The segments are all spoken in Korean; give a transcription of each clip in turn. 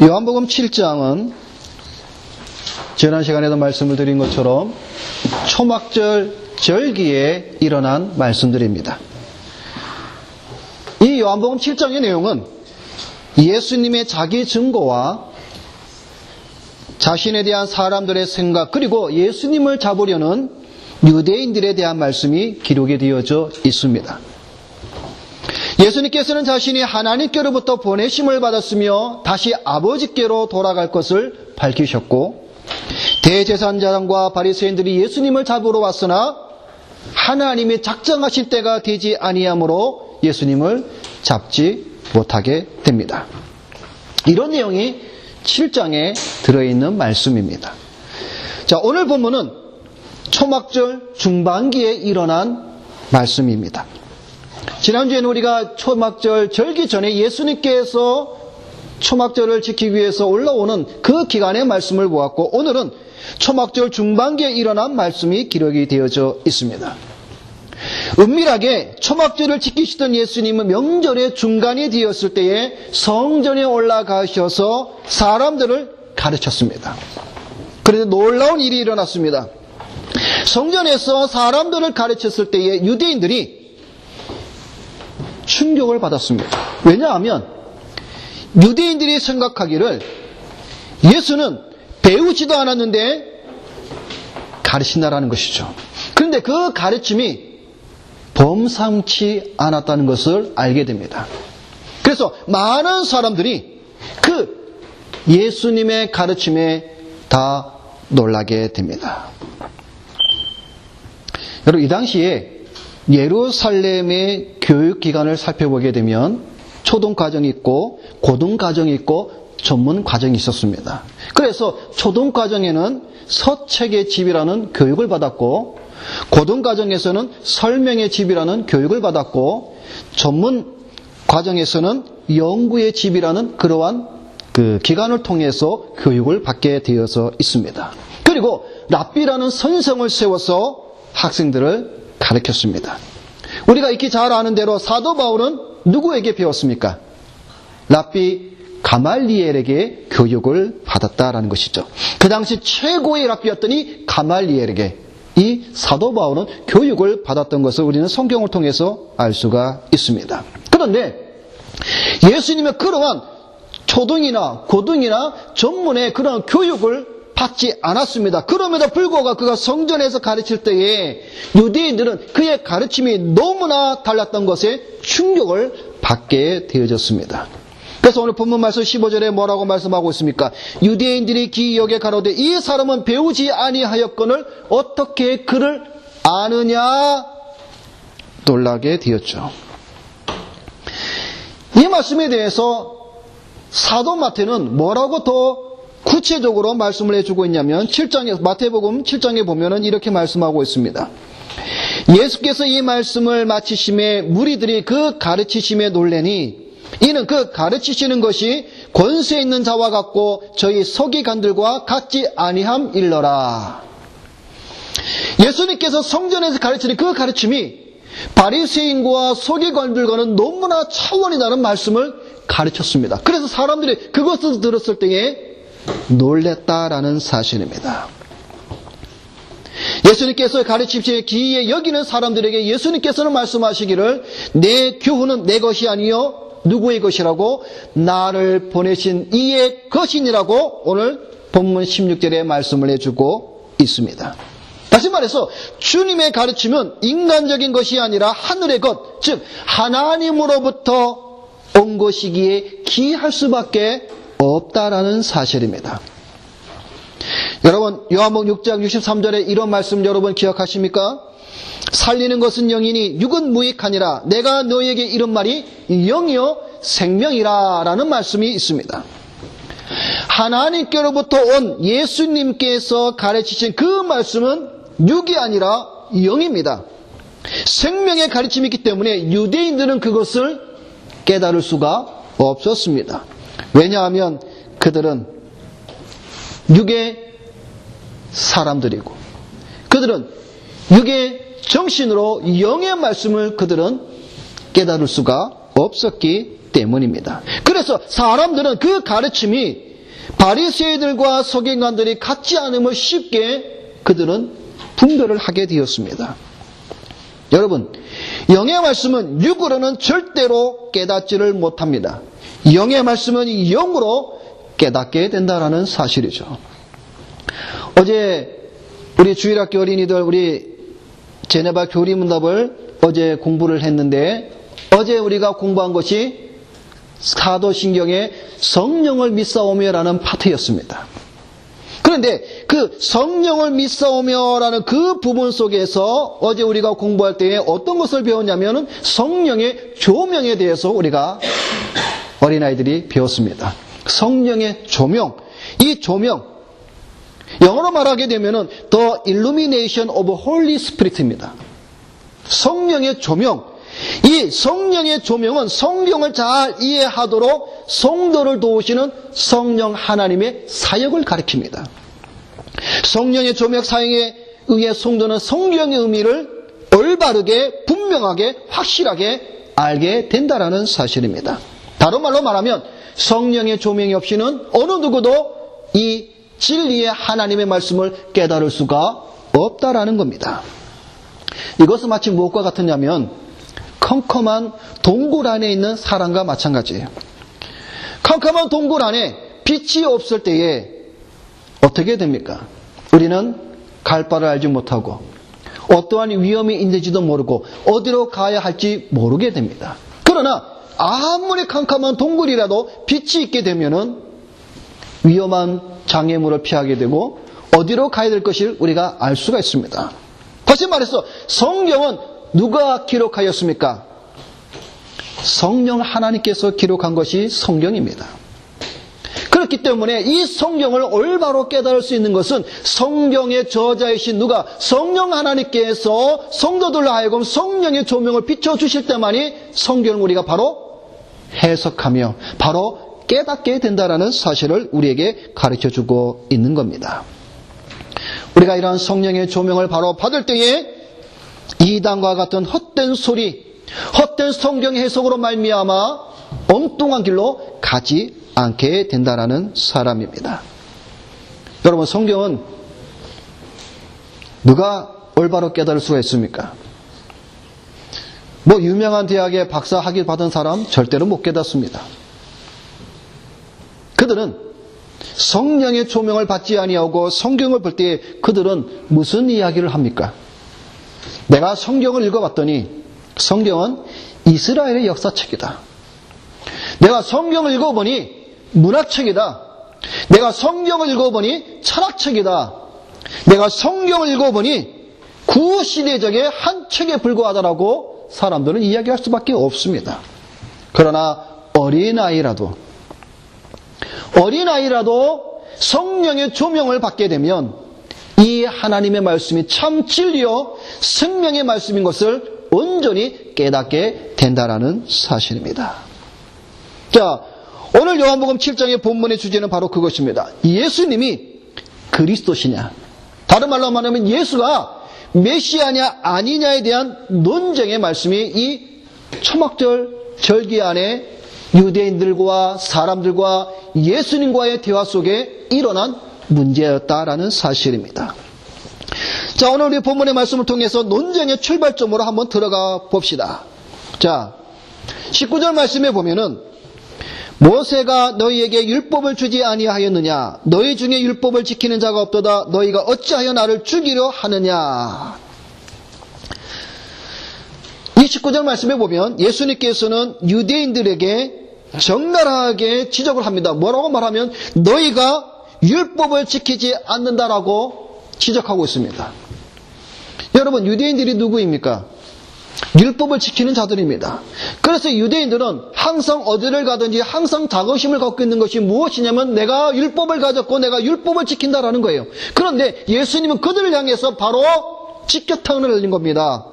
요한복음 7장은 지난 시간에도 말씀을 드린 것처럼 초막절 절기에 일어난 말씀들입니다. 이 요한복음 7장의 내용은 예수님의 자기 증거와 자신에 대한 사람들의 생각, 그리고 예수님을 잡으려는 유대인들에 대한 말씀이 기록이 되어져 있습니다. 예수님께서는 자신이 하나님께로부터 보내심을 받았으며 다시 아버지께로 돌아갈 것을 밝히셨고, 대제사장과 바리새인들이 예수님을 잡으러 왔으나 하나님이 작정하신 때가 되지 아니하므로 예수님을 잡지 못하게 됩니다. 이런 내용이 7장에 들어있는 말씀입니다. 자, 오늘 본문은 초막절 중반기에 일어난 말씀입니다. 지난주에는 우리가 초막절 절기 전에 예수님께서 초막절을 지키기 위해서 올라오는 그 기간의 말씀을 보았고, 오늘은 초막절 중반기에 일어난 말씀이 기록이 되어져 있습니다. 은밀하게 초막절을 지키시던 예수님은 명절의 중간이 되었을 때에 성전에 올라가셔서 사람들을 가르쳤습니다. 그런데 놀라운 일이 일어났습니다. 성전에서 사람들을 가르쳤을 때에 유대인들이 충격을 받았습니다. 왜냐하면 유대인들이 생각하기를 예수는 배우지도 않았는데 가르친다라는 것이죠. 그런데 그 가르침이 범상치 않았다는 것을 알게 됩니다. 그래서 많은 사람들이 그 예수님의 가르침에 다 놀라게 됩니다. 여러분, 이 당시에 예루살렘의 교육기관을 살펴보게 되면 초등과정이 있고 고등과정이 있고 전문과정이 있었습니다. 그래서 초등과정에는 서책의 집이라는 교육을 받았고, 고등과정에서는 설명의 집이라는 교육을 받았고, 전문과정에서는 연구의 집이라는 그러한 기관을 통해서 교육을 받게 되어서 있습니다. 그리고 랍비라는 선생을 세워서 학생들을 가르쳤습니다. 우리가 익히 잘 아는 대로 사도 바울은 누구에게 배웠습니까? 랍비 가말리엘에게 교육을 받았다라는 것이죠. 그 당시 최고의 랍비였더니 가말리엘에게 이 사도 바울은 교육을 받았던 것을 우리는 성경을 통해서 알 수가 있습니다. 그런데 예수님의 그러한 초등이나 고등이나 전문의 그런 교육을 받지 않았습니다. 그럼에도 불구하고 그가 성전에서 가르칠 때에 유대인들은 그의 가르침이 너무나 달랐던 것에 충격을 받게 되어졌습니다. 그래서 오늘 본문 말씀 15절에 뭐라고 말씀하고 있습니까? 유대인들이 기이하게 가로되 이 사람은 배우지 아니하였거늘 어떻게 그를 아느냐 놀라게 되었죠. 이 말씀에 대해서 사도 마태는 뭐라고 더 구체적으로 말씀을 해주고 있냐면 7장에, 마태복음 7장에 보면은 이렇게 말씀하고 있습니다. 예수께서 이 말씀을 마치심에 무리들이 그 가르치심에 놀래니 이는 그 가르치시는 것이 권세 있는 자와 같고 저희 서기관들과 같지 아니함 일러라. 예수님께서 성전에서 가르치는 그 가르침이 바리새인과 서기관들과는 너무나 차원이 다른 말씀을 가르쳤습니다. 그래서 사람들이 그것을 들었을 때에 놀랬다라는 사실입니다. 예수님께서 가르치시기에 기이에 여기는 사람들에게 예수님께서는 말씀하시기를 내 교훈은 내 것이 아니요 누구의 것이라고? 나를 보내신 이의 것이니라고 오늘 본문 16절에 말씀을 해주고 있습니다. 다시 말해서 주님의 가르침은 인간적인 것이 아니라 하늘의 것, 즉 하나님으로부터 온 것이기에 기이할 수밖에 없다라는 사실입니다. 여러분, 요한복음 6장 63절에 이런 말씀 여러분 기억하십니까? 살리는 것은 영이니 육은 무익하니라. 내가 너에게 이런 말이 영이요 생명이라 라는 말씀이 있습니다. 하나님께로부터 온 예수님께서 가르치신 그 말씀은 육이 아니라 영입니다. 생명의 가르침이 있기 때문에 유대인들은 그것을 깨달을 수가 없었습니다. 왜냐하면 그들은 육의 사람들이고 그들은 육의 정신으로 영의 말씀을 그들은 깨달을 수가 없었기 때문입니다. 그래서 사람들은 그 가르침이 바리새인들과 서기관들이 같지 않음을 쉽게 그들은 분별을 하게 되었습니다. 여러분, 영의 말씀은 육으로는 절대로 깨닫지를 못합니다. 영의 말씀은 영으로 깨닫게 된다는 사실이죠. 어제 우리 주일학교 어린이들 우리 제네바 교리문답을 어제 공부를 했는데 어제 우리가 공부한 것이 사도신경의 성령을 믿사오며라는 파트였습니다. 그런데 그 성령을 믿사오며라는 그 부분 속에서 어제 우리가 공부할 때에 어떤 것을 배웠냐면 성령의 조명에 대해서 우리가 어린아이들이 배웠습니다. 성령의 조명. 이 조명. 영어로 말하게 되면 The Illumination of Holy Spirit입니다. 성령의 조명. 이 성령의 조명은 성경을 잘 이해하도록 성도를 도우시는 성령 하나님의 사역을 가리킵니다. 성령의 조명 사역에 의해 성도는 성경의 의미를 올바르게 분명하게 확실하게 알게 된다는 사실입니다. 다른 말로 말하면 성령의 조명이 없이는 어느 누구도 이 진리의 하나님의 말씀을 깨달을 수가 없다라는 겁니다. 이것은 마치 무엇과 같으냐면 컴컴한 동굴 안에 있는 사람과 마찬가지예요. 컴컴한 동굴 안에 빛이 없을 때에 어떻게 됩니까? 우리는 갈 바를 알지 못하고 어떠한 위험이 있는지도 모르고 어디로 가야 할지 모르게 됩니다. 그러나 아무리 캄캄한 동굴이라도 빛이 있게 되면은 위험한 장애물을 피하게 되고 어디로 가야 될 것을 우리가 알 수가 있습니다. 다시 말해서 성경은 누가 기록하였습니까? 성령 하나님께서 기록한 것이 성경입니다. 그렇기 때문에 이 성경을 올바로 깨달을 수 있는 것은 성경의 저자이신 누가 성령 하나님께서 성도들로 하여금 성령의 조명을 비춰주실 때만이 성경을 우리가 바로 해석하며 바로 깨닫게 된다는 사실을 우리에게 가르쳐주고 있는 겁니다. 우리가 이러한 성령의 조명을 바로 받을 때에 이단과 같은 헛된 소리, 헛된 성경 해석으로 말미암아 엉뚱한 길로 가지 않게 된다는 사람입니다. 여러분, 성경은 누가 올바로 깨달을 수가 있습니까? 뭐 유명한 대학에 박사 학위 받은 사람 절대로 못 깨닫습니다. 그들은 성령의 조명을 받지 아니하고 성경을 볼 때 그들은 무슨 이야기를 합니까? 내가 성경을 읽어봤더니 성경은 이스라엘의 역사책이다. 내가 성경을 읽어보니 문학책이다. 내가 성경을 읽어보니 철학책이다. 내가 성경을 읽어보니 구시대적의 한 책에 불과하다라고 사람들은 이야기할 수밖에 없습니다. 그러나 어린아이라도 성령의 조명을 받게 되면 이 하나님의 말씀이 참 진리요 생명의 말씀인 것을 온전히 깨닫게 된다는 사실입니다. 자, 오늘 요한복음 7장의 본문의 주제는 바로 그것입니다. 예수님이 그리스도시냐, 다른 말로 말하면 예수가 메시아냐 아니냐에 대한 논쟁의 말씀이 이 초막절 절기 안에 유대인들과 사람들과 예수님과의 대화 속에 일어난 문제였다라는 사실입니다. 자, 오늘 우리 본문의 말씀을 통해서 논쟁의 출발점으로 한번 들어가 봅시다. 자, 19절 말씀에 보면은 모세가 너희에게 율법을 주지 아니하였느냐? 너희 중에 율법을 지키는 자가 없도다. 너희가 어찌하여 나를 죽이려 하느냐? 이 19절 말씀에 보면 예수님께서는 유대인들에게 적나라하게 지적을 합니다. 뭐라고 말하면 너희가 율법을 지키지 않는다라고 지적하고 있습니다. 여러분, 유대인들이 누구입니까? 율법을 지키는 자들입니다. 그래서 유대인들은 항상 어디를 가든지 항상 자긍심을 갖고 있는 것이 무엇이냐면 내가 율법을 가졌고 내가 율법을 지킨다라는 거예요. 그런데 예수님은 그들을 향해서 바로 직격탄을 흘린 겁니다.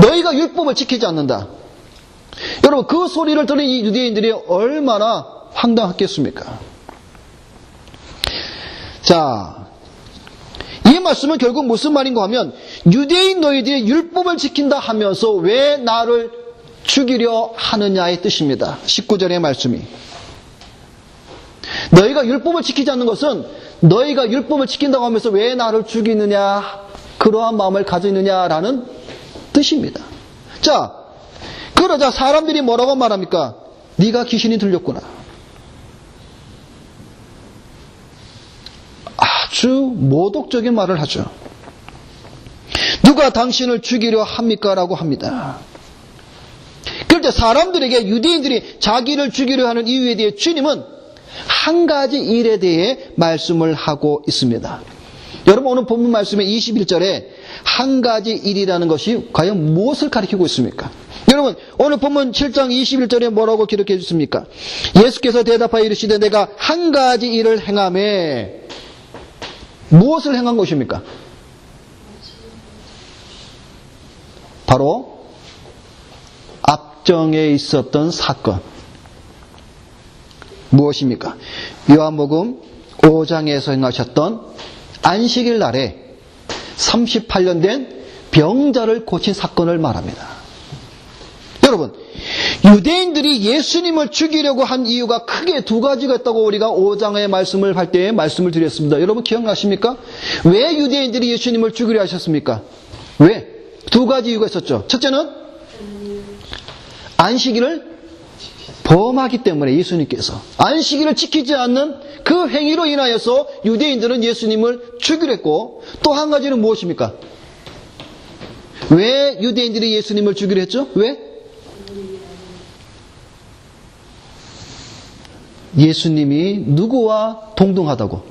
너희가 율법을 지키지 않는다. 여러분, 그 소리를 들은 이 유대인들이 얼마나 황당했겠습니까? 자, 이 말씀은 결국 무슨 말인가 하면 유대인 너희들이 율법을 지킨다 하면서 왜 나를 죽이려 하느냐의 뜻입니다. 19절의 말씀이. 너희가 율법을 지키지 않는 것은 너희가 율법을 지킨다고 하면서 왜 나를 죽이느냐, 그러한 마음을 가지느냐라는 뜻입니다. 자, 그러자 사람들이 뭐라고 말합니까? 네가 귀신이 들렸구나. 아주 모독적인 말을 하죠. 누가 당신을 죽이려 합니까? 라고 합니다. 그런데 사람들에게, 유대인들이 자기를 죽이려 하는 이유에 대해 주님은 한 가지 일에 대해 말씀을 하고 있습니다. 여러분, 오늘 본문 말씀의 21절에 한 가지 일이라는 것이 과연 무엇을 가리키고 있습니까? 여러분, 오늘 본문 7장 21절에 뭐라고 기록해 주십니까? 예수께서 대답하여 이르시되 내가 한 가지 일을 행하매, 무엇을 행한 것입니까? 바로 앞정에 있었던 사건. 무엇입니까? 요한복음 5장에서 행하셨던 안식일 날에 38년 된 병자를 고친 사건을 말합니다. 여러분, 유대인들이 예수님을 죽이려고 한 이유가 크게 두 가지가 있다고 우리가 5장의 말씀을 할 때에 말씀을 드렸습니다. 여러분 기억나십니까? 왜 유대인들이 예수님을 죽이려 하셨습니까? 왜? 두 가지 이유가 있었죠. 첫째는 안식일을 범하기 때문에, 예수님께서 안식일을 지키지 않는 그 행위로 인하여서 유대인들은 예수님을 죽이려 했고, 또 한 가지는 무엇입니까? 왜 유대인들이 예수님을 죽이려 했죠? 왜? 예수님이 누구와 동등하다고?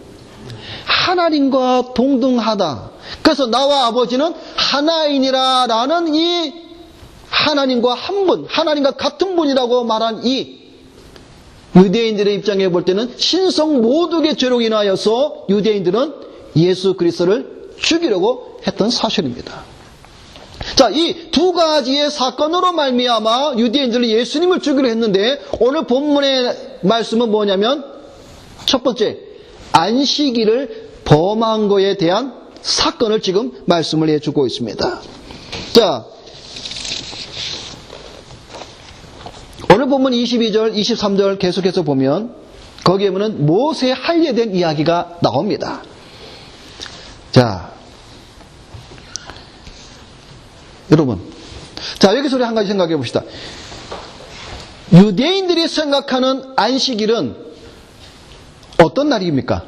하나님과 동등하다. 그래서 나와 아버지는 하나이니라 라는 이 하나님과 한 분, 하나님과 같은 분이라고 말한 이 유대인들의 입장에 볼 때는 신성 모독의 죄로 인하여서 유대인들은 예수 그리스도를 죽이려고 했던 사실입니다. 자, 이 두 가지의 사건으로 말미암아 유대인들이 예수님을 죽이려 했는데, 오늘 본문의 말씀은 뭐냐면, 첫 번째, 안식일을 범한 거에 대한 사건을 지금 말씀을 해주고 있습니다. 자, 오늘 본문 22절, 23절 계속해서 보면 거기에 보면 모세의 할례에 대한 이야기가 나옵니다. 자, 여러분, 자, 여기서 우리 한 가지 생각해 봅시다. 유대인들이 생각하는 안식일은 어떤 날입니까?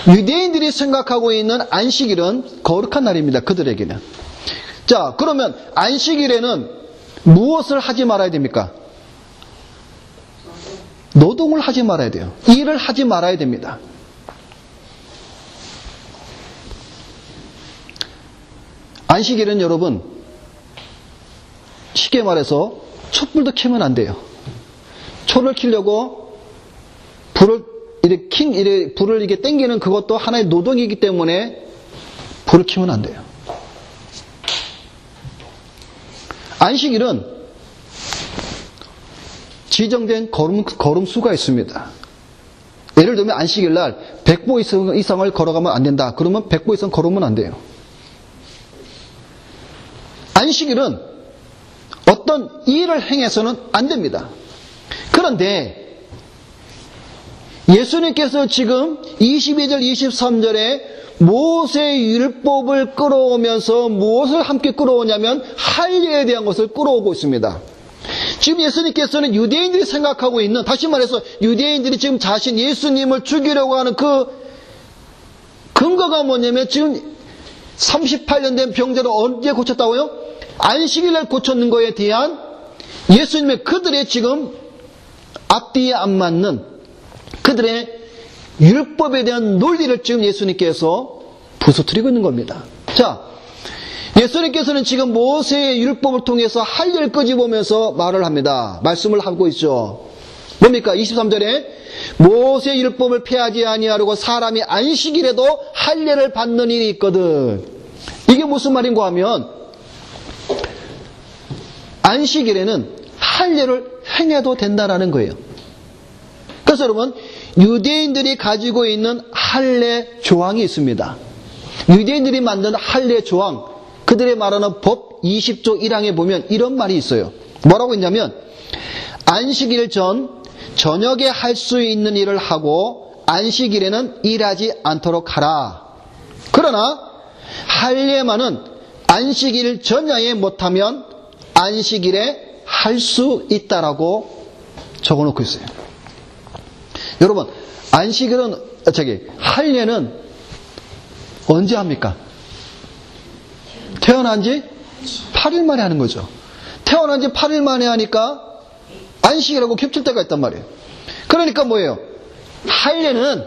유대인들이 생각하고 있는 안식일은 거룩한 날입니다. 그들에게는. 자, 그러면 안식일에는 무엇을 하지 말아야 됩니까? 노동을 하지 말아야 돼요. 일을 하지 말아야 됩니다. 안식일은 여러분, 쉽게 말해서 촛불도 켜면 안 돼요. 초를 켜려고 불을 이렇게 땡기는 그것도 하나의 노동이기 때문에 불을 켜면 안 돼요. 안식일은 지정된 걸음수가 있습니다. 예를 들면 안식일 날 100보 이상을 걸어가면 안 된다. 그러면 100보 이상 걸으면 안 돼요. 안식일은 어떤 일을 행해서는 안 됩니다. 그런데 예수님께서 지금 22절, 23절에 모세의 율법을 끌어오면서 무엇을 함께 끌어오냐면 할례에 대한 것을 끌어오고 있습니다. 지금 예수님께서는 유대인들이 생각하고 있는, 다시 말해서 유대인들이 지금 자신 예수님을 죽이려고 하는 그 근거가 뭐냐면, 지금 38년 된 병자를 언제 고쳤다고요? 안식일날 고쳤는 거에 대한 예수님의 그들의 지금 앞뒤에 안 맞는 그들의 율법에 대한 논리를 지금 예수님께서 부서뜨리고 있는 겁니다. 자, 예수님께서는 지금 모세의 율법을 통해서 할례를 끄집으면서 말을 합니다. 말씀을 하고 있죠. 뭡니까? 23절에 모세의 율법을 폐하지 아니하려고 사람이 안식일에도 할례를 받는 일이 있거든. 이게 무슨 말인가 하면, 안식일에는 할례를 행해도 된다라는 거예요. 그래서 여러분, 유대인들이 가지고 있는 할례 조항이 있습니다. 유대인들이 만든 할례 조항, 그들의 말하는 법 20조 1항에 보면 이런 말이 있어요. 뭐라고 했냐면, 안식일 전 저녁에 할 수 있는 일을 하고 안식일에는 일하지 않도록 하라. 그러나 할례만은 안식일 전야에 못하면 안식일에 할 수 있다라고 적어놓고 있어요. 여러분, 할례는 언제 합니까? 태어난 지 8일 만에 하는 거죠. 태어난 지 8일 만에 하니까 안식이라고 겹칠 때가 있단 말이에요. 그러니까 뭐예요? 할례는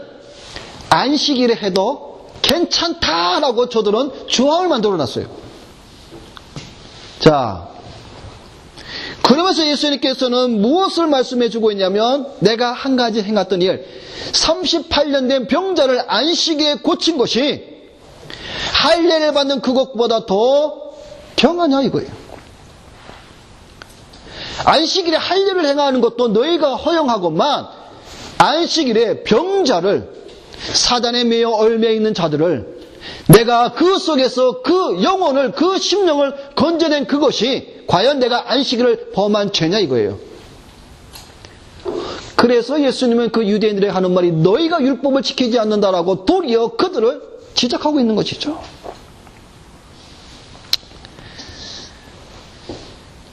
안식일에 해도 괜찮다라고 저들은 조항을 만들어 놨어요. 자, 그러면서 예수님께서는 무엇을 말씀해 주고 있냐면, 내가 한 가지 행했던 일, 38년 된 병자를 안식일에 고친 것이 할례를 받는 그것보다 더 경하냐 이거예요. 안식일에 할례를 행하는 것도 너희가 허용하고만, 안식일에 병자를, 사단에 매여 얽매여 있는 자들을 내가 그 속에서 그 영혼을, 그 심령을 건져낸 그것이 과연 내가 안식일을 범한 죄냐 이거예요. 그래서 예수님은 그 유대인들이 하는 말이 너희가 율법을 지키지 않는다라고 도리어 그들을 지적하고 있는 것이죠.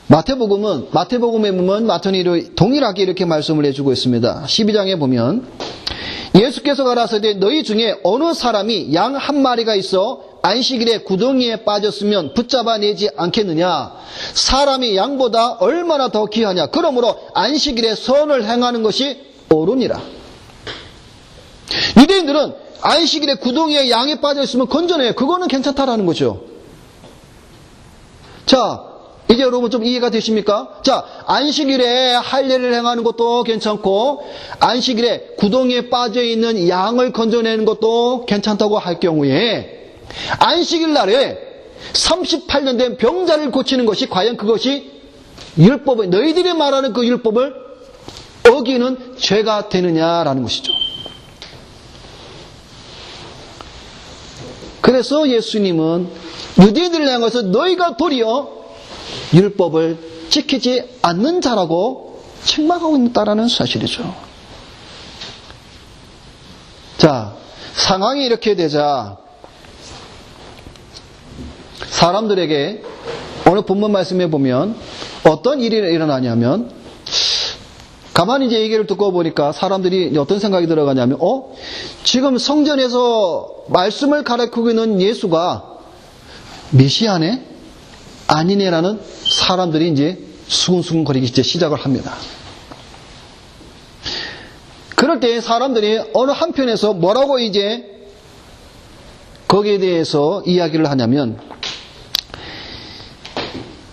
마태복음에 보면 마태는 동일하게 이렇게 말씀을 해주고 있습니다. 12장에 보면 예수께서 가라사대 너희 중에 어느 사람이 양 한 마리가 있어 안식일에 구덩이에 빠졌으면 붙잡아 내지 않겠느냐. 사람이 양보다 얼마나 더 귀하냐. 그러므로 안식일에 선을 행하는 것이 옳으니라. 유대인들은 안식일에 구덩이에 양이 빠져있으면 건져내요. 그거는 괜찮다라는 거죠. 자, 이제 여러분 좀 이해가 되십니까? 자, 안식일에 할례를 행하는 것도 괜찮고 안식일에 구덩이에 빠져있는 양을 건져내는 것도 괜찮다고 할 경우에 안식일 날에 38년 된 병자를 고치는 것이 과연 그것이 율법을, 너희들이 말하는 그 율법을 어기는 죄가 되느냐라는 것이죠. 그래서 예수님은 유대인들을 향해서 너희가 도리어 율법을 지키지 않는 자라고 책망하고 있다는 사실이죠. 자, 상황이 이렇게 되자 사람들에게 오늘 본문 말씀에 보면 어떤 일이 일어나냐면, 가만히 이제 얘기를 듣고 보니까 사람들이 어떤 생각이 들어가냐면, 지금 성전에서 말씀을 가르치고 있는 예수가 메시아네? 아니네라는 사람들이 이제 수근수근거리기 이제 시작을 합니다. 그럴 때 사람들이 어느 한편에서 뭐라고 이제 거기에 대해서 이야기를 하냐면,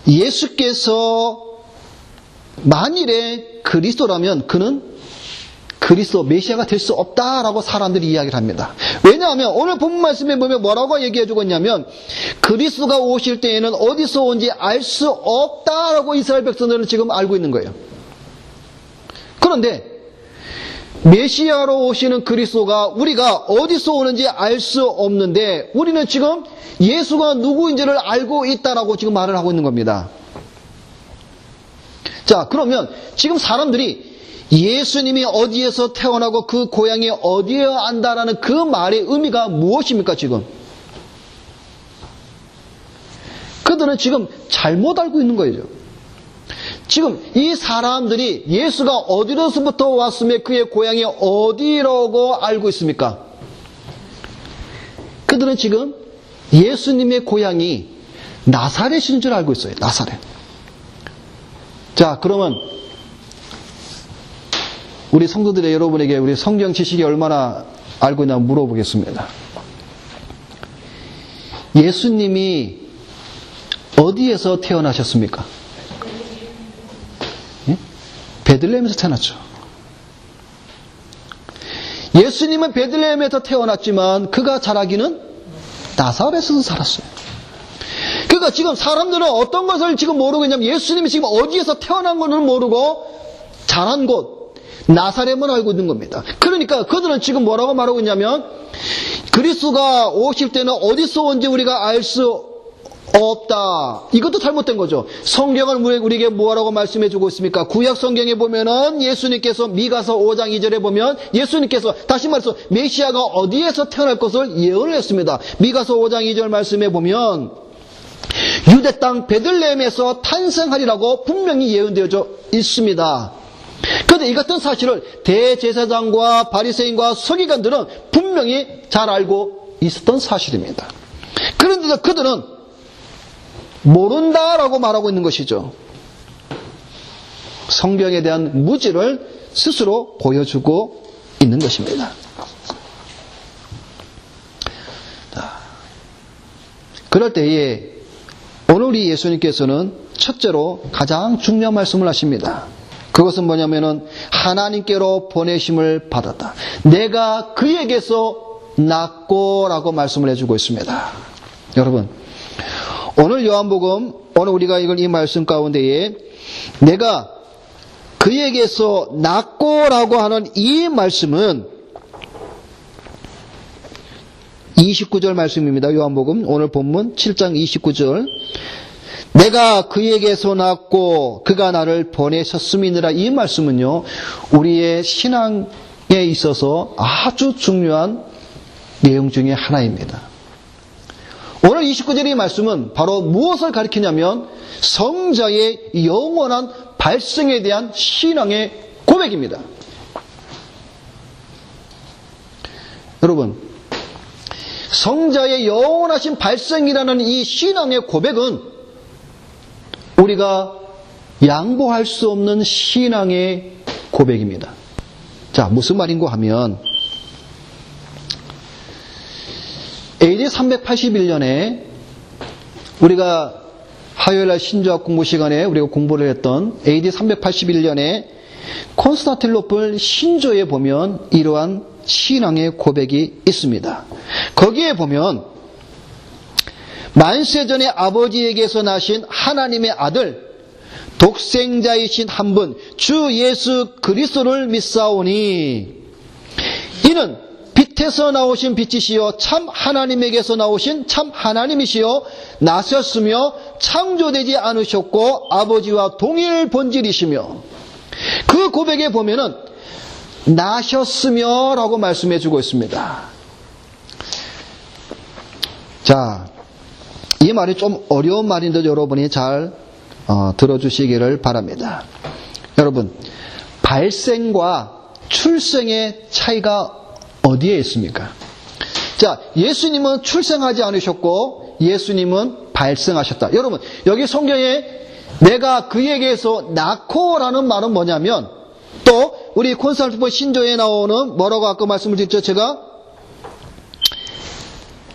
예수께서 만일에 그리스도라면 그는 그리스도 메시아가 될 수 없다라고 사람들이 이야기를 합니다. 왜냐하면 오늘 본문 말씀에 보면 뭐라고 얘기해주고 있냐면, 그리스도가 오실 때에는 어디서 온지 알 수 없다라고 이스라엘 백성들은 지금 알고 있는 거예요. 그런데 메시아로 오시는 그리스도가 우리가 어디서 오는지 알 수 없는데 우리는 지금 예수가 누구인지를 알고 있다라고 지금 말을 하고 있는 겁니다. 자, 그러면 지금 사람들이 예수님이 어디에서 태어나고 그 고향이 어디에야 안다라는 그 말의 의미가 무엇입니까 지금? 그들은 지금 잘못 알고 있는 거예요. 지금 이 사람들이 예수가 어디로부터 왔으며 그의 고향이 어디라고 알고 있습니까? 그들은 지금 예수님의 고향이 나사렛인 줄 알고 있어요. 나사렛. 자, 그러면 우리 성도들의 여러분에게 우리 성경 지식이 얼마나 알고 있나 물어보겠습니다. 예수님이 어디에서 태어나셨습니까? 예? 베들레헴에서 태어났죠. 예수님은 베들레헴에서 태어났지만 그가 자라기는 나사렛에서 살았어요. 그러니까 지금 사람들은 어떤 것을 지금 모르고 있냐면 예수님이 지금 어디에서 태어난 것을 모르고 자란 곳 나사렛만 알고 있는 겁니다. 그러니까 그들은 지금 뭐라고 말하고 있냐면 그리스도가 오실 때는 어디서 온지 우리가 알 수 없다. 이것도 잘못된 거죠. 성경을 우리에게 뭐라고 말씀해 주고 있습니까? 구약 성경에 보면은 예수님께서 미가서 5장 2절에 보면 예수님께서 다시 말해서 메시아가 어디에서 태어날 것을 예언을 했습니다. 미가서 5장 2절 말씀에 보면 유대 땅 베들레헴에서 탄생하리라고 분명히 예언되어져 있습니다. 그런데 이 같은 사실을 대제사장과 바리새인과 서기관들은 분명히 잘 알고 있었던 사실입니다. 그런데도 그들은 모른다라고 말하고 있는 것이죠. 성경에 대한 무지를 스스로 보여주고 있는 것입니다. 그럴 때에 오늘 우리 예수님께서는 첫째로 가장 중요한 말씀을 하십니다. 그것은 뭐냐면은 하나님께로 보내심을 받았다. 내가 그에게서 낳고라고 말씀을 해주고 있습니다. 여러분, 오늘 요한복음, 오늘 우리가 읽은 이 말씀 가운데에 내가 그에게서 낳고라고 하는 이 말씀은 29절 말씀입니다. 요한복음 오늘 본문 7장 29절. 내가 그에게서 낳고 그가 나를 보내셨음이니라. 이 말씀은요, 우리의 신앙에 있어서 아주 중요한 내용 중에 하나입니다. 오늘 29절의 말씀은 바로 무엇을 가리키냐면 성자의 영원한 발생에 대한 신앙의 고백입니다. 여러분, 성자의 영원하신 발생이라는 이 신앙의 고백은 우리가 양보할 수 없는 신앙의 고백입니다. 자, 무슨 말인고 하면 AD 381년에 우리가 화요일날 신조학 공부 시간에 우리가 공부를 했던 AD 381년에 콘스탄티노플 신조에 보면 이러한 신앙의 고백이 있습니다. 거기에 보면 만세전에 아버지에게서 나신 하나님의 아들 독생자이신 한 분 주 예수 그리스도를 믿사오니 이는 빛에서 나오신 빛이시요 참 하나님에게서 나오신 참 하나님이시요 나셨으며 창조되지 않으셨고 아버지와 동일 본질이시며 그 고백에 보면은 나셨으며 라고 말씀해 주고 있습니다. 자, 이 말이 좀 어려운 말인데 여러분이 잘 들어주시기를 바랍니다. 여러분, 발생과 출생의 차이가 어디에 있습니까? 자, 예수님은 출생하지 않으셨고 예수님은 발생하셨다. 여러분, 여기 성경에 내가 그에게서 낳고라는 말은 뭐냐면 또 우리 콘스탄티노플 신조에 나오는 뭐라고 아까 말씀을 드렸죠? 제가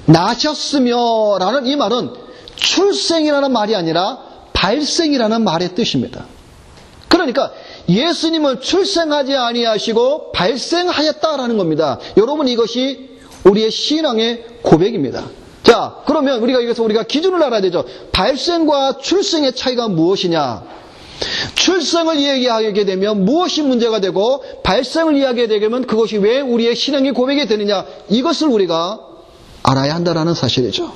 나셨으며 라는 이 말은 출생이라는 말이 아니라 발생이라는 말의 뜻입니다. 그러니까 예수님은 출생하지 아니하시고 발생하였다라는 겁니다. 여러분, 이것이 우리의 신앙의 고백입니다. 자, 그러면 여기서 우리가 기준을 알아야 되죠. 발생과 출생의 차이가 무엇이냐? 출생을 이야기하게 되면 무엇이 문제가 되고 발생을 이야기하게 되면 그것이 왜 우리의 신앙의 고백이 되느냐? 이것을 우리가 알아야 한다는 사실이죠.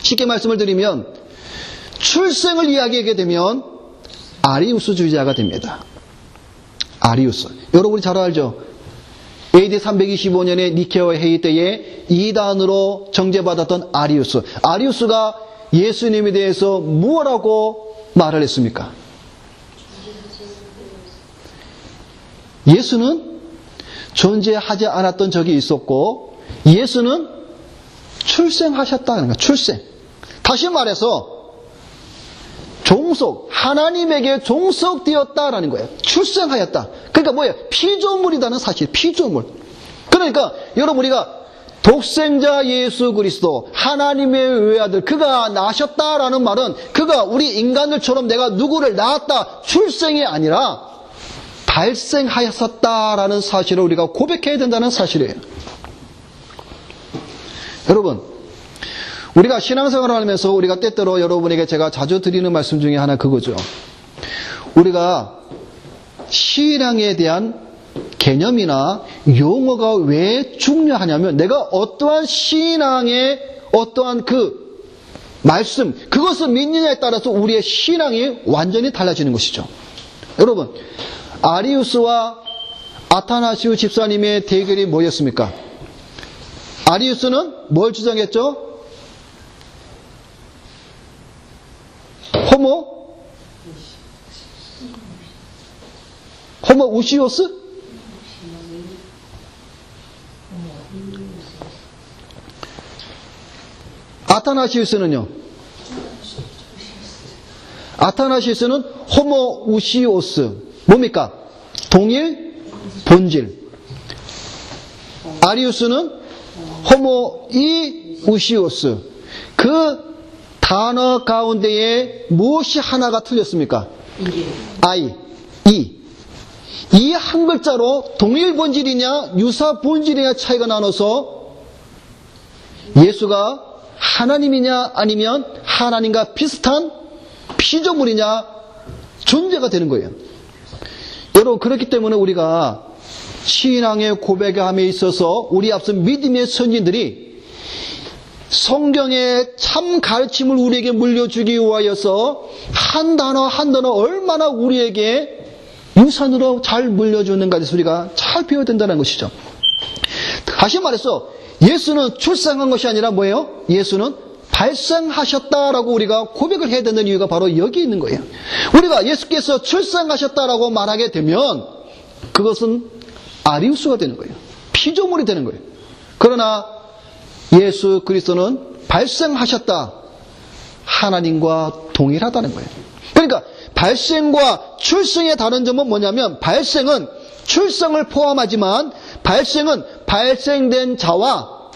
쉽게 말씀을 드리면 출생을 이야기하게 되면 아리우스주의자가 됩니다. 아리우스. 여러분이 잘 알죠? AD 325년에 니케아 회의 때에 이단으로 정죄받았던 아리우스. 아리우스가 예수님에 대해서 무엇라고 말을 했습니까? 예수는 존재하지 않았던 적이 있었고 예수는 출생하셨다는 거예요. 출생. 다시 말해서 종속, 하나님에게 종속되었다라는 거예요. 출생하였다. 그러니까 뭐예요? 피조물이라는 사실, 피조물. 그러니까 여러분, 우리가 독생자 예수 그리스도, 하나님의 외아들, 그가 나셨다라는 말은 그가 우리 인간들처럼 내가 누구를 낳았다, 출생이 아니라 발생하였었다라는 사실을 우리가 고백해야 된다는 사실이에요. 여러분, 우리가 신앙생활을 하면서 우리가 때때로 여러분에게 제가 자주 드리는 말씀 중에 하나 그거죠. 우리가 신앙에 대한 개념이나 용어가 왜 중요하냐면 내가 어떠한 신앙의 어떠한 그 말씀, 그것을 믿느냐에 따라서 우리의 신앙이 완전히 달라지는 것이죠. 여러분, 아리우스와 아타나시우 집사님의 대결이 뭐였습니까? 아리우스는 뭘 주장했죠? 호모 우시오스? 아타나시우스는요? 아타나시우스는 호모 우시오스. 뭡니까? 동일 본질. 아리우스는 호모 이 우시오스. 그 단어 가운데에 무엇이 하나가 틀렸습니까? I, 이 한 글자로 동일 본질이냐 유사 본질이냐 차이가 나눠서 예수가 하나님이냐 아니면 하나님과 비슷한 피조물이냐 존재가 되는 거예요. 여러분, 그렇기 때문에 우리가 신앙의 고백함에 있어서 우리 앞서 믿음의 선진들이 성경의 참 가르침을 우리에게 물려주기 위하여서 한 단어 한 단어 얼마나 우리에게 유산으로 잘 물려주는가에 대해서 우리가 잘 배워야 된다는 것이죠. 다시 말해서 예수는 출생한 것이 아니라 뭐예요? 예수는 발생하셨다라고 우리가 고백을 해야 되는 이유가 바로 여기 있는 거예요. 우리가 예수께서 출생하셨다라고 말하게 되면 그것은 아리우스가 되는 거예요. 피조물이 되는 거예요. 그러나 예수 그리스도는 발생하셨다. 하나님과 동일하다는 거예요. 그러니까 발생과 출생의 다른 점은 뭐냐면 발생은 출생을 포함하지만 발생은 발생된 자와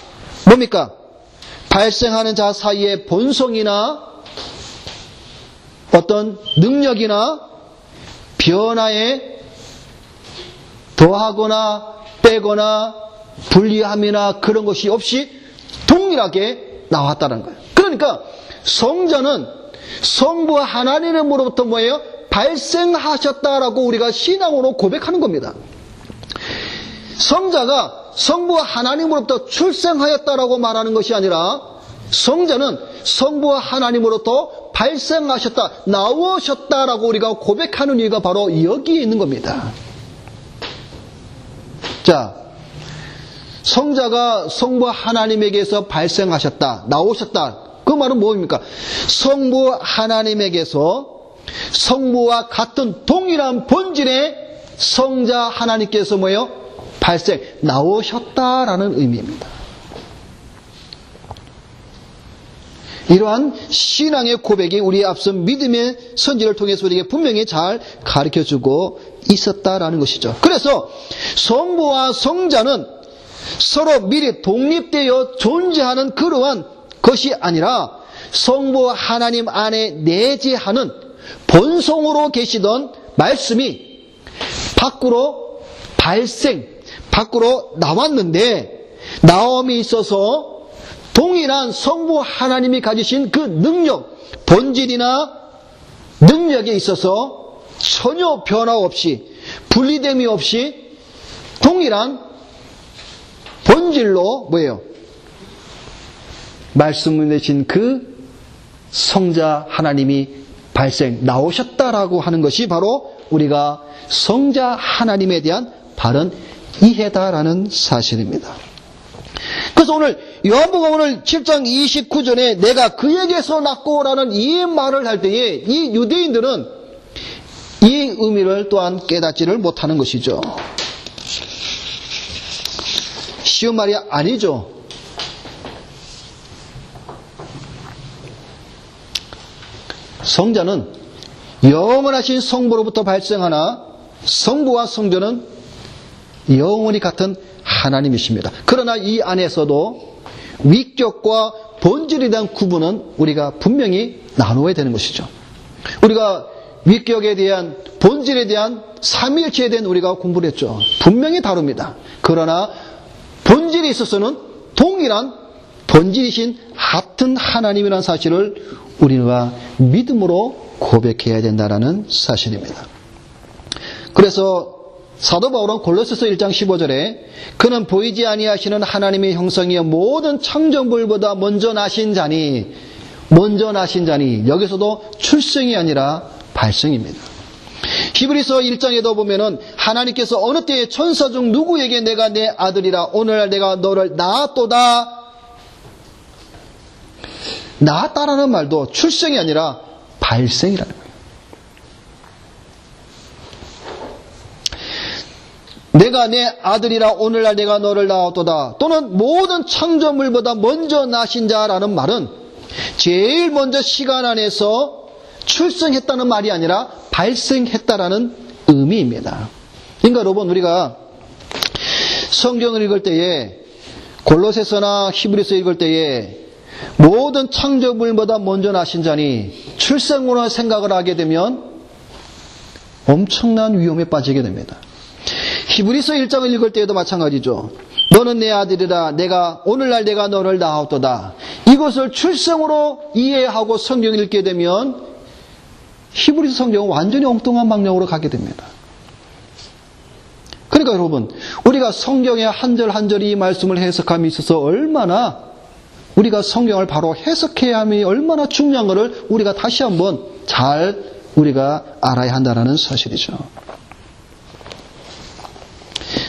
뭡니까? 발생하는 자 사이의 본성이나 어떤 능력이나 변화에 더하거나 빼거나 분리함이나 그런 것이 없이 동일하게 나왔다는 거예요. 그러니까 성자는 성부 하나님으로부터 뭐예요? 발생하셨다라고 우리가 신앙으로 고백하는 겁니다. 성자가 성부 하나님으로부터 출생하였다라고 말하는 것이 아니라 성자는 성부 하나님으로부터 발생하셨다, 나오셨다라고 우리가 고백하는 이유가 바로 여기에 있는 겁니다. 자, 성자가 성부 하나님에게서 발생하셨다, 나오셨다. 그 말은 뭡니까? 성부 하나님에게서 성부와 같은 동일한 본질의 성자 하나님께서 뭐예요? 발생, 나오셨다라는 의미입니다. 이러한 신앙의 고백이 우리의 앞선 믿음의 선지를 통해서 우리에게 분명히 잘 가르쳐주고 있었다라는 것이죠. 그래서 성부와 성자는 서로 미리 독립되어 존재하는 그러한 것이 아니라 성부 하나님 안에 내재하는 본성으로 계시던 말씀이 밖으로 밖으로 나왔는데 나옴이 있어서 동일한 성부 하나님이 가지신 그 능력, 본질이나 능력에 있어서 전혀 변화 없이 분리됨이 없이 동일한 본질로 뭐예요? 말씀을 내신 그 성자 하나님이 나오셨다라고 하는 것이 바로 우리가 성자 하나님에 대한 바른 이해다라는 사실입니다. 그래서 오늘 요한복음 오늘 7장 29절에 내가 그에게서 났고라는 이 말을 할 때에 이 유대인들은 이 의미를 또한 깨닫지를 못하는 것이죠. 쉬운 말이 아니죠. 성자는 영원하신 성부로부터 발생하나 성부와 성자는 영원히 같은 하나님이십니다. 그러나 이 안에서도 위격과 본질에 대한 구분은 우리가 분명히 나누어야 되는 것이죠. 우리가 위격에 대한 본질에 대한 삼위일체에 대한 우리가 공부를 했죠. 분명히 다릅니다. 그러나 본질에 있어서는 동일한 본질이신 같은 하나님이라는 사실을 우리가 믿음으로 고백해야 된다는 사실입니다. 그래서 사도 바울은 골로새서 1장 15절에 그는 보이지 아니하시는 하나님의 형상이여 모든 창조물보다 먼저 나신 자니 먼저 나신 자니, 여기서도 출생이 아니라 발생입니다. 히브리서 1장에도 보면은 하나님께서 어느 때에 천사 중 누구에게 내가 내 아들이라 오늘날 내가 너를 낳았도다. 낳았다라는 말도 출생이 아니라 발생이라는 거예요. 내가 내 아들이라 오늘날 내가 너를 낳았도다. 또는 모든 창조물보다 먼저 나신 자라는 말은 제일 먼저 시간 안에서 출생했다는 말이 아니라 발생했다라는 의미입니다. 그러니까 여러분, 우리가 성경을 읽을 때에, 골로새서나 히브리서 읽을 때에 모든 창조물보다 먼저 나신 자니 출생으로 생각을 하게 되면 엄청난 위험에 빠지게 됩니다. 히브리서 1장을 읽을 때에도 마찬가지죠. 너는 내 아들이라 오늘날 내가 너를 낳았도다. 이것을 출생으로 이해하고 성경을 읽게 되면 히브리서 성경은 완전히 엉뚱한 방향으로 가게 됩니다. 그러니까 여러분, 우리가 성경의 한 절 한 절이 이 말씀을 해석함에 있어서 얼마나 우리가 성경을 바로 해석해야 함이 얼마나 중요한 것을 우리가 다시 한번 잘 우리가 알아야 한다는 사실이죠.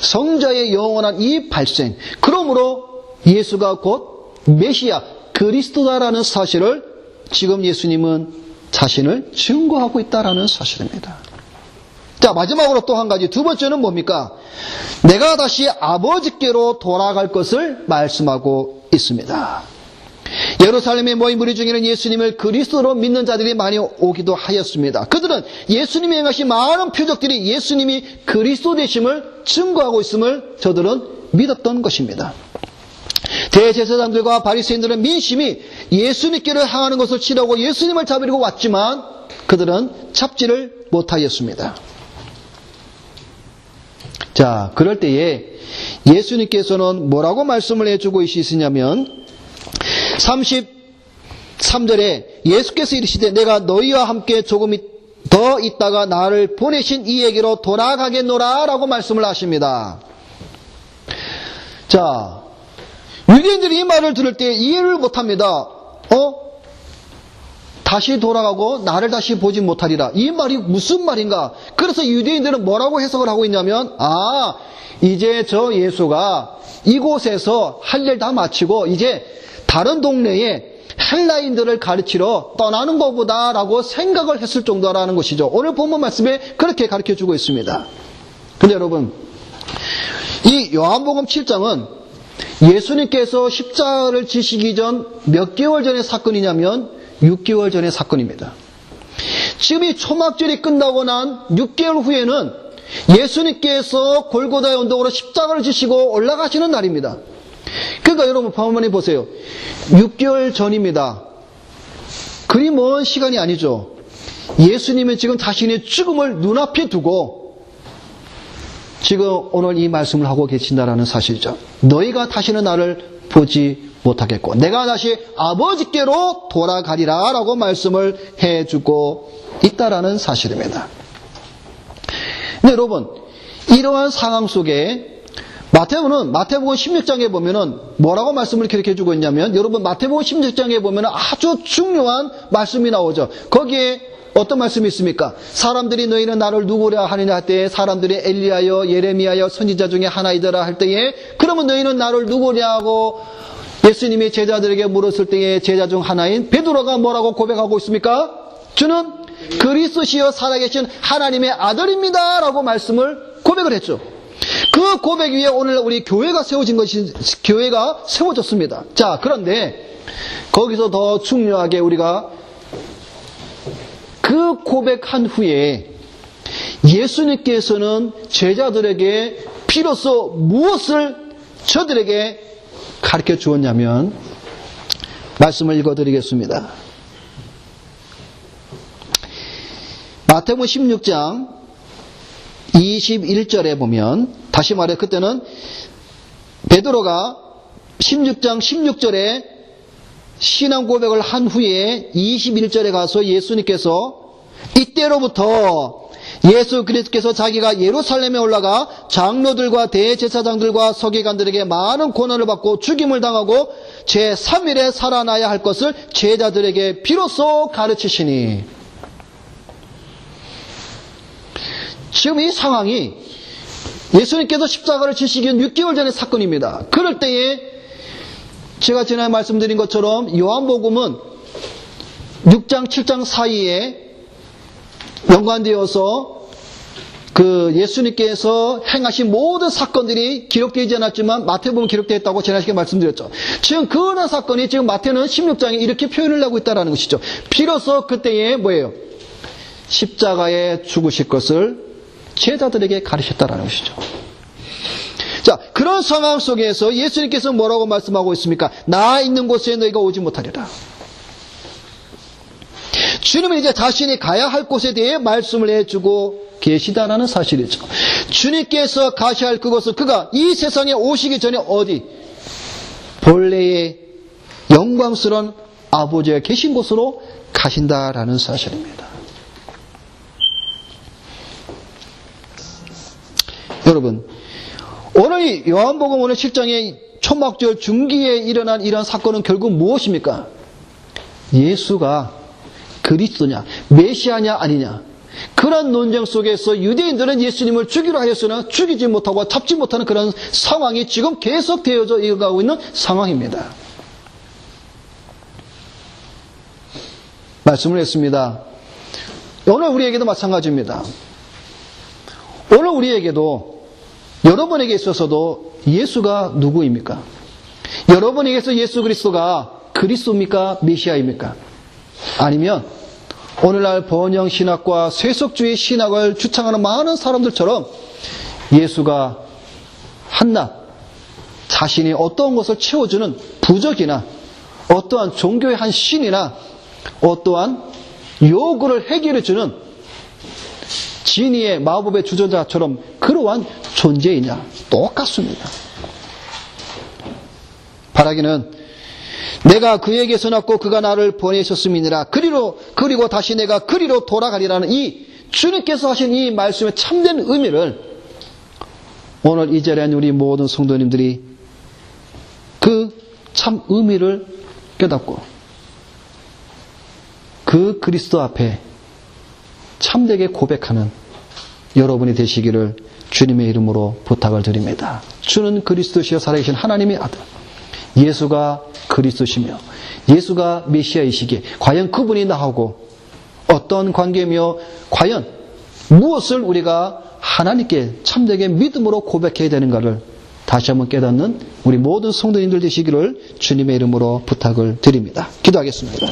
성자의 영원한 이 발생, 그러므로 예수가 곧 메시아 그리스도다라는 사실을 지금 예수님은 자신을 증거하고 있다라는 사실입니다. 자, 마지막으로 또 한 가지, 두 번째는 뭡니까? 내가 다시 아버지께로 돌아갈 것을 말씀하고 있습니다. 예루살렘에 모인 무리 중에는 예수님을 그리스도로 믿는 자들이 많이 오기도 하였습니다. 그들은 예수님이 행하신 많은 표적들이 예수님이 그리스도 되심을 증거하고 있음을 저들은 믿었던 것입니다. 대제사장들과 바리새인들은 민심이 예수님께를 향하는 것을 치려고 예수님을 잡으려고 왔지만 그들은 잡지를 못하였습니다. 자, 그럴 때에 예수님께서는 뭐라고 말씀을 해주고 있으시냐면 33절에 예수께서 이르시되 내가 너희와 함께 조금 더 있다가 나를 보내신 이에게로 돌아가겠노라 라고 말씀을 하십니다. 자, 유대인들이 이 말을 들을 때 이해를 못합니다. 다시 돌아가고 나를 다시 보지 못하리라. 이 말이 무슨 말인가? 그래서 유대인들은 뭐라고 해석을 하고 있냐면, 이제 저 예수가 이곳에서 할 일 다 마치고 이제 다른 동네에 헬라인들을 가르치러 떠나는 것보다라고 생각을 했을 정도라는 것이죠. 오늘 본문 말씀에 그렇게 가르쳐주고 있습니다. 근데 여러분, 이 요한복음 7장은 예수님께서 십자가를 지시기 전 몇 개월 전의 사건이냐면 6개월 전의 사건입니다. 지금 이 초막절이 끝나고 난 6개월 후에는 예수님께서 골고다의 언덕으로 십자가를 지시고 올라가시는 날입니다. 그러니까 여러분 한번 해보세요. 6개월 전입니다. 그리 먼 시간이 아니죠. 예수님은 지금 자신의 죽음을 눈앞에 두고 지금 오늘 이 말씀을 하고 계신다라는 사실이죠. 너희가 다시는 나를 보지 못하겠고 내가 다시 아버지께로 돌아가리라 라고 말씀을 해주고 있다라는 사실입니다. 근데 여러분, 이러한 상황 속에 마태복음 16장에 보면은 뭐라고 말씀을 이렇게 해주고 있냐면, 여러분 마태복음 16장에 보면은 아주 중요한 말씀이 나오죠. 거기에 어떤 말씀이 있습니까? 사람들이 너희는 나를 누구라 하느냐 할 때에 사람들이 엘리야여 예레미야여 선지자 중에 하나이더라 할 때에 그러면 너희는 나를 누구냐고 예수님이 제자들에게 물었을 때에 제자 중 하나인 베드로가 뭐라고 고백하고 있습니까? 주는 그리스도시여 살아계신 하나님의 아들입니다 라고 말씀을 고백을 했죠. 그 고백 위에 오늘 우리 교회가 세워졌습니다. 자, 그런데 거기서 더 중요하게 우리가 그 고백한 후에 예수님께서는 제자들에게 비로소 무엇을 저들에게 가르쳐 주었냐면, 말씀을 읽어드리겠습니다. 마태복음 16장 21절에 보면, 다시 말해 그때는 베드로가 16장 16절에 신앙 고백을 한 후에 21절에 가서 예수님께서 이때로부터 예수 그리스도께서 자기가 예루살렘에 올라가 장로들과 대제사장들과 서기관들에게 많은 고난을 받고 죽임을 당하고 제3일에 살아나야 할 것을 제자들에게 비로소 가르치시니, 지금 이 상황이 예수님께서 십자가를 지시기 6개월 전의 사건입니다. 그럴 때에 제가 지난해 말씀드린 것처럼 요한복음은 6장 7장 사이에 연관되어서 그 예수님께서 행하신 모든 사건들이 기록되지 않았지만 마태복음은 기록되어 있다고 지난 시간에 말씀드렸죠. 지금 그런 사건이 지금 마태는 16장에 이렇게 표현을 하고 있다는 것이죠. 비로소 그때에 뭐예요? 십자가에 죽으실 것을 제자들에게 가르쳤다는 것이죠. 자, 그런 상황 속에서 예수님께서 뭐라고 말씀하고 있습니까? 나 있는 곳에 너희가 오지 못하리라. 주님은 이제 자신이 가야 할 곳에 대해 말씀을 해주고 계시다라는 사실이죠. 주님께서 가셔야 할 그곳은 그가 이 세상에 오시기 전에 어디? 본래의 영광스러운 아버지가 계신 곳으로 가신다라는 사실입니다. 여러분, 오늘 이 요한복음 오늘 7장의 초막절 중기에 일어난 이런 사건은 결국 무엇입니까? 예수가 그리스도냐, 메시아냐 아니냐, 그런 논쟁 속에서 유대인들은 예수님을 죽이려 하였으나 죽이지 못하고 잡지 못하는 그런 상황이 지금 계속 되어져 이어가고 있는 상황입니다. 말씀을 했습니다. 오늘 우리에게도 마찬가지입니다. 오늘 우리에게도 여러분에게 있어서도 예수가 누구입니까? 여러분에게서 예수 그리스도가 그리스도입니까? 메시아입니까? 아니면 오늘날 번영신학과 세속주의 신학을 주창하는 많은 사람들처럼 예수가 한낱 자신이 어떠한 것을 채워주는 부적이나 어떠한 종교의 한 신이나 어떠한 요구를 해결해주는 진리의 마법의 주저자처럼 그러한 존재이냐? 똑같습니다. 바라기는 내가 그에게서 났고 그가 나를 보내셨음이니라. 그리고 다시 내가 그리로 돌아가리라는 이 주님께서 하신 이 말씀의 참된 의미를 오늘 이 자리에 있는 우리 모든 성도님들이 그 참 의미를 깨닫고 그 그리스도 앞에 참되게 고백하는 여러분이 되시기를 주님의 이름으로 부탁을 드립니다. 주는 그리스도시여 살아계신 하나님의 아들, 예수가 그리스도시며 예수가 메시아이시기에 과연 그분이 나하고 어떤 관계며 과연 무엇을 우리가 하나님께 참되게 믿음으로 고백해야 되는가를 다시 한번 깨닫는 우리 모든 성도님들 되시기를 주님의 이름으로 부탁을 드립니다. 기도하겠습니다.